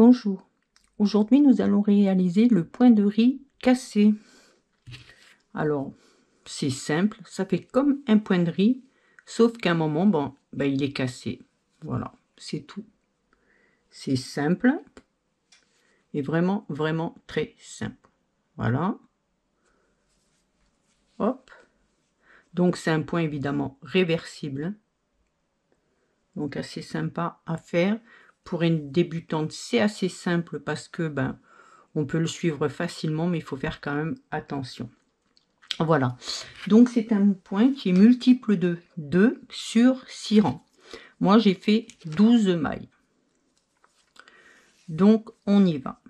Bonjour, aujourd'hui nous allons réaliser le point de riz cassé. Alors c'est simple, ça fait comme un point de riz, sauf qu'à un moment, il est cassé. Voilà, c'est tout. C'est simple et vraiment très simple. Voilà. Hop. Donc c'est un point évidemment réversible. Donc assez sympa à faire. Pour une débutante, c'est assez simple parce que on peut le suivre facilement, mais il faut faire quand même attention. Voilà, donc c'est un point qui est multiple de 2 sur 6 rangs. Moi j'ai fait 12 mailles. Donc on y va.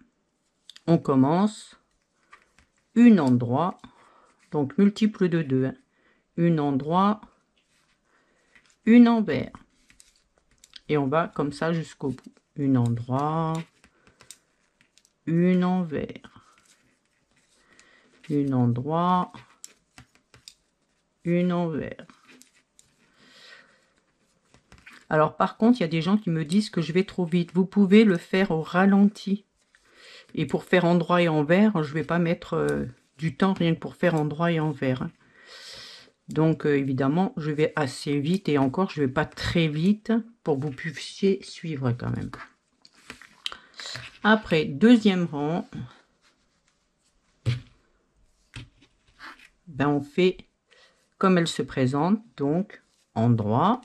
On commence une endroit, donc multiple de 2, hein. Une endroit, une envers. Et on va comme ça jusqu'au bout. Une endroit, une envers. Une endroit, une envers. Alors par contre, il y a des gens qui me disent que je vais trop vite. Vous pouvez le faire au ralenti. Et pour faire endroit et envers, je ne vais pas mettre du temps rien que pour faire endroit et envers. Donc évidemment, je vais assez vite et encore, je ne vais pas très vite pour que vous puissiez suivre quand même. Après, deuxième rang, on fait comme elle se présente, donc endroit,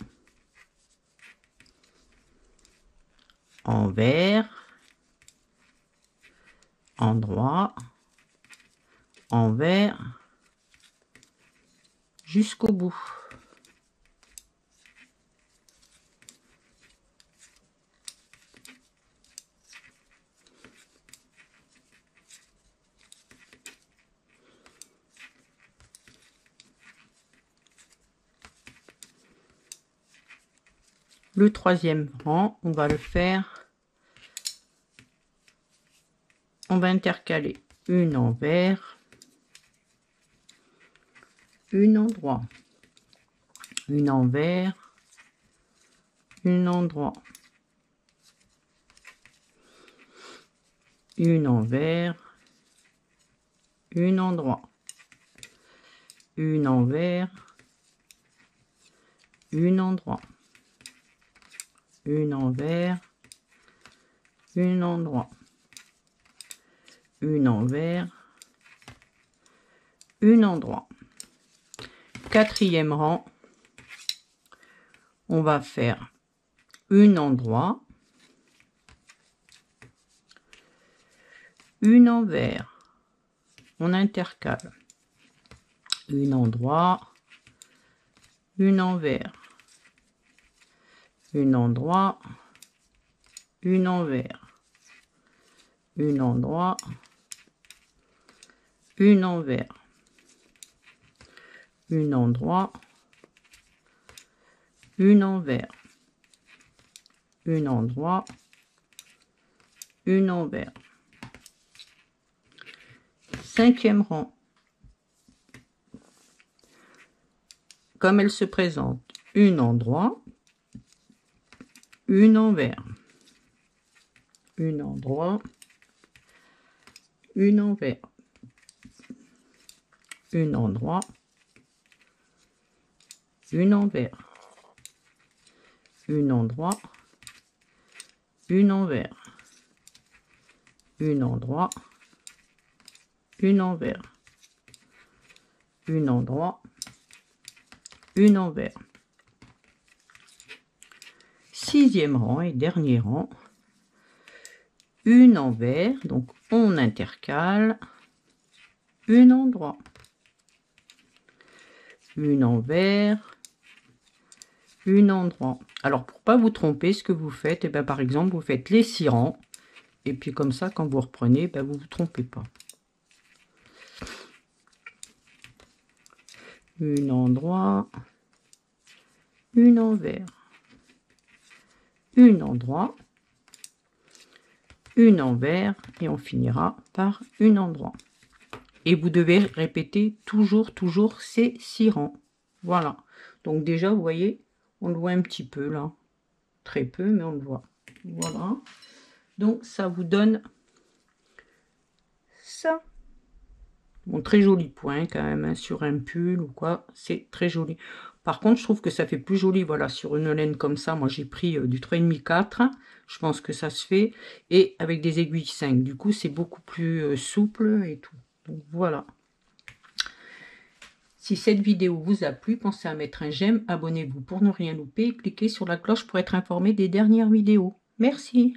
envers, endroit, envers, jusqu'au bout. Le troisième rang, on va le faire, on va intercaler une envers, une endroit, une envers, une endroit, une envers, une endroit, une envers, une endroit, une envers, une endroit, une envers, une endroit. Quatrième rang, on va faire une endroit, une envers, on intercale, une endroit, une envers, une endroit, une envers, une endroit, une envers, une endroit, une envers, une endroit, une envers. Cinquième rang, comme elle se présente, une endroit, une envers, une endroit, une envers, une endroit, une envers, une endroit, une envers, une endroit, une envers, une endroit, une envers. Sixième rang et dernier rang, une envers, donc on intercale, une endroit, une envers, une endroit. Alors pour pas vous tromper, ce que vous faites, par exemple vous faites les 6 rangs et puis comme ça quand vous reprenez, vous vous trompez pas. Une endroit, une envers, une endroit, une envers et on finira par une endroit. Et vous devez répéter toujours ces 6 rangs. Voilà. Donc déjà, vous voyez, on le voit un petit peu là. Très peu, mais on le voit. Voilà. Donc ça vous donne ça. Bon, très joli point quand même, hein, sur un pull ou quoi, c'est très joli. Par contre, je trouve que ça fait plus joli, voilà, sur une laine comme ça. Moi, j'ai pris du 3,5 4, je pense que ça se fait, et avec des aiguilles 5. Du coup, c'est beaucoup plus souple et tout. Donc voilà. Si cette vidéo vous a plu, pensez à mettre un j'aime, abonnez-vous pour ne rien louper et cliquez sur la cloche pour être informé des dernières vidéos. Merci.